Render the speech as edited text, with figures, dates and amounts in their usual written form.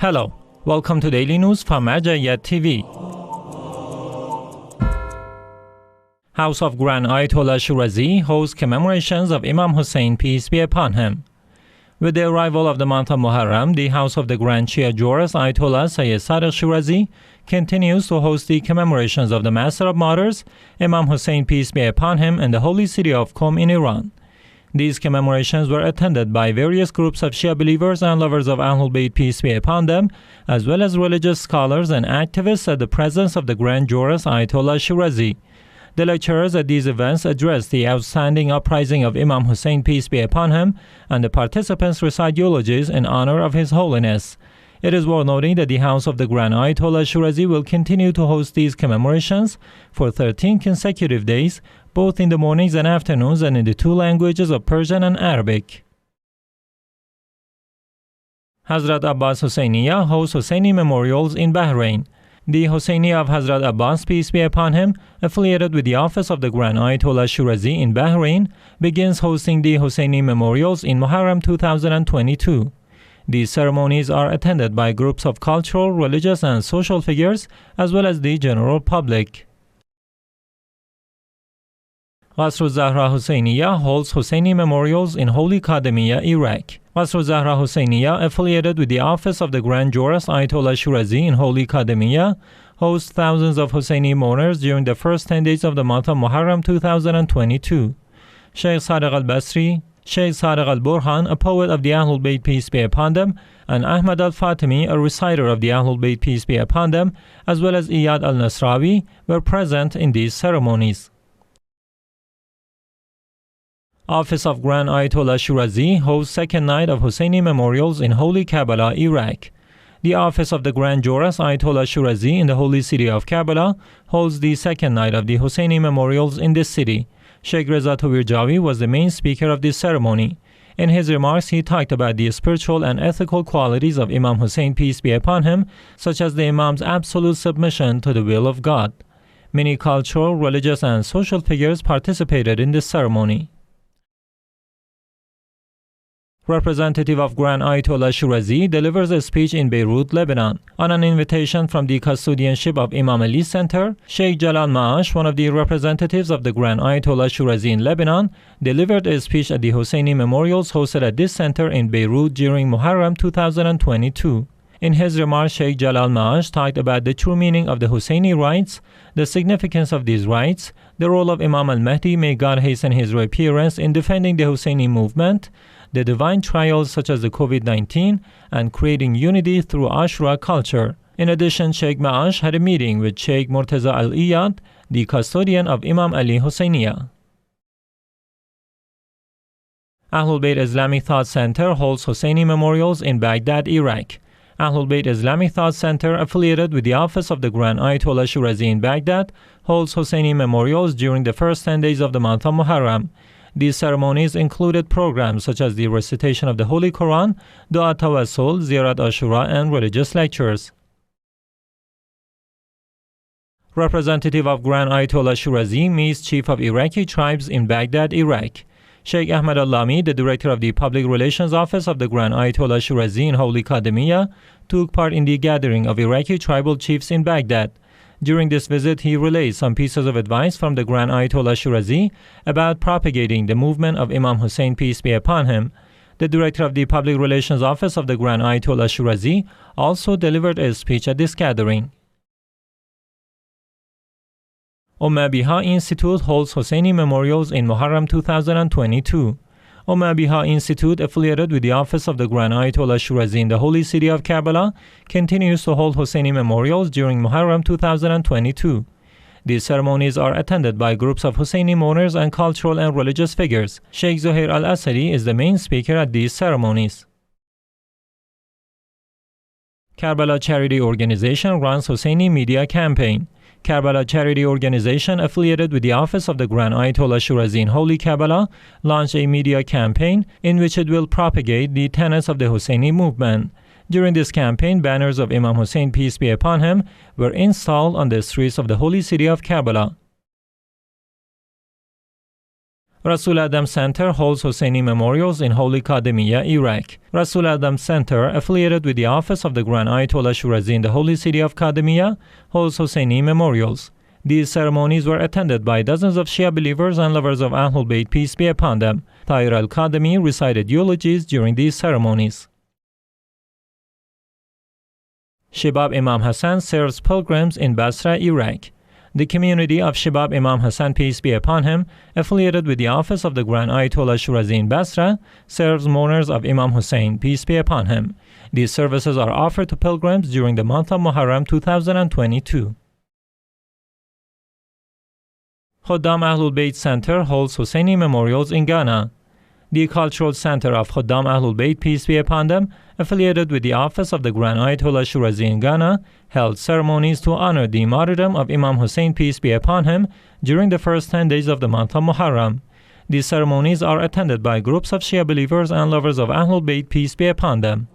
Hello, welcome to Daily News from Ajayat TV. House of Grand Ayatollah Shirazi hosts commemorations of Imam Hussein, peace be upon him. With the arrival of the month of Muharram, the House of the Grand Shia Jurist Ayatollah Sayyid Sadiq Shirazi continues to host the commemorations of the Master of Martyrs, Imam Hussein, peace be upon him, in the holy city of Qom in Iran. These commemorations were attended by various groups of Shia believers and lovers of AhlulBayt, peace be upon them, as well as religious scholars and activists at the presence of the Grand Jurist Ayatollah Shirazi. The lecturers at these events addressed the outstanding uprising of Imam Hussein, peace be upon him, and the participants recite eulogies in honor of His Holiness. It is worth noting that the House of the Grand Ayatollah Shirazi will continue to host these commemorations for 13 consecutive days, both in the mornings and afternoons, and in the two languages of Persian and Arabic. Hazrat Abbas Husayniya hosts Husseini Memorials in Bahrain. The Husayniya of Hazrat Abbas, peace be upon him, affiliated with the office of the Grand Ayatollah Shirazi in Bahrain, begins hosting the Husseini Memorials in Muharram 2022. These ceremonies are attended by groups of cultural, religious, and social figures, as well as the general public. Qasrul-Zahra Husayniya holds Husseini Memorials in Holy Kadhimiya, Iraq. Qasrul-Zahra Husayniya, affiliated with the office of the Grand Jurist Ayatollah Shirazi in Holy Kadhimiya, hosts thousands of Husseini mourners during the first 10 days of the month of Muharram 2022. Sheikh Sadiq al-Basri, Sheikh Sadiq al-Burhan, a poet of the AhlulBayt, peace be upon them, and Ahmad al-Fatimi, a reciter of the AhlulBayt, peace be upon them, as well as Iyad al-Nasrawi, were present in these ceremonies. Office of Grand Ayatollah Shirazi hosts second night of Husseini Memorials in Holy Karbala, Iraq. The office of the Grand Jurist Ayatollah Shirazi in the holy city of Karbala holds the second night of the Husseini Memorials in this city. Sheikh Reza Tawirjawi was the main speaker of this ceremony. In his remarks, he talked about the spiritual and ethical qualities of Imam Hussein, peace be upon him, such as the Imam's absolute submission to the will of God. Many cultural, religious, and social figures participated in this ceremony. Representative of Grand Ayatollah Shirazi delivers a speech in Beirut, Lebanon. On an invitation from the custodianship of Imam Ali Center, Sheikh Jalal Maash, one of the representatives of the Grand Ayatollah Shirazi in Lebanon, delivered a speech at the Husseini Memorials hosted at this center in Beirut during Muharram 2022. In his remarks, Sheikh Jalal Maash talked about the true meaning of the Husseini rights, the significance of these rights, the role of Imam al-Mahdi, may God hasten his reappearance, in defending the Husseini movement, the divine trials such as the COVID-19, and creating unity through Ashura culture. In addition, Sheikh Maash had a meeting with Sheikh Murtaza al-Iyad, the custodian of Imam Ali Husayniya. AhlulBayt Islamic Thought Center holds Husseini Memorials in Baghdad, Iraq. AhlulBayt Islamic Thought Center, affiliated with the office of the Grand Ayatollah Shirazi in Baghdad, holds Husseini Memorials during the first 10 days of the month of Muharram. These ceremonies included programs such as the recitation of the Holy Quran, Dua Tawassul, Ziyarat Ashura, and religious lectures. Representative of Grand Ayatollah Shirazi meets Chief of Iraqi tribes in Baghdad, Iraq. Sheikh Ahmad al-Lami, the director of the Public Relations Office of the Grand Ayatollah Shirazi in Holy Kadhimiya, took part in the gathering of Iraqi tribal chiefs in Baghdad. During this visit, he relayed some pieces of advice from the Grand Ayatollah Shirazi about propagating the movement of Imam Hussein, peace be upon him. The director of the Public Relations Office of the Grand Ayatollah Shirazi also delivered a speech at this gathering. Omabiha Institute holds Husseini Memorials in Muharram 2022. Omabiha Institute, affiliated with the office of the Grand Ayatollah Shirazi in the holy city of Karbala, continues to hold Husseini Memorials during Muharram 2022. These ceremonies are attended by groups of Husseini mourners and cultural and religious figures. Sheikh Zuhair al-Asadi is the main speaker at these ceremonies. Karbala Charity Organization runs Husseini Media Campaign. Karbala Charity Organization, affiliated with the office of the Grand Ayatollah Shirazi in Holy Karbala, launched a media campaign in which it will propagate the tenets of the Husseini movement. During this campaign, banners of Imam Hussein, peace be upon him, were installed on the streets of the holy city of Karbala. Rasul Adham Center holds Husseini Memorials in Holy Kadhimiya, Iraq. Rasul Adham Center, affiliated with the office of the Grand Ayatollah Shirazi in the holy city of Kadhimiya, holds Husseini Memorials. These ceremonies were attended by dozens of Shia believers and lovers of AhlulBayt, peace be upon them. Tahir al-Kadhimi recited eulogies during these ceremonies. Shibab Imam Hassan serves pilgrims in Basra, Iraq. The community of Shibab Imam Hassan, peace be upon him, affiliated with the office of the Grand Ayatollah Shirazi in Basra, serves mourners of Imam Hussein, peace be upon him. These services are offered to pilgrims during the month of Muharram 2022. Khodam AhlulBayt Center holds Husseini Memorials in Ghana. The cultural center of Khodam AhlulBayt, peace be upon them, affiliated with the office of the Grand Ayatollah Shirazi in Ghana, held ceremonies to honor the martyrdom of Imam Hussein, peace be upon him, during the first 10 days of the month of Muharram. These ceremonies are attended by groups of Shia believers and lovers of AhlulBayt, peace be upon them.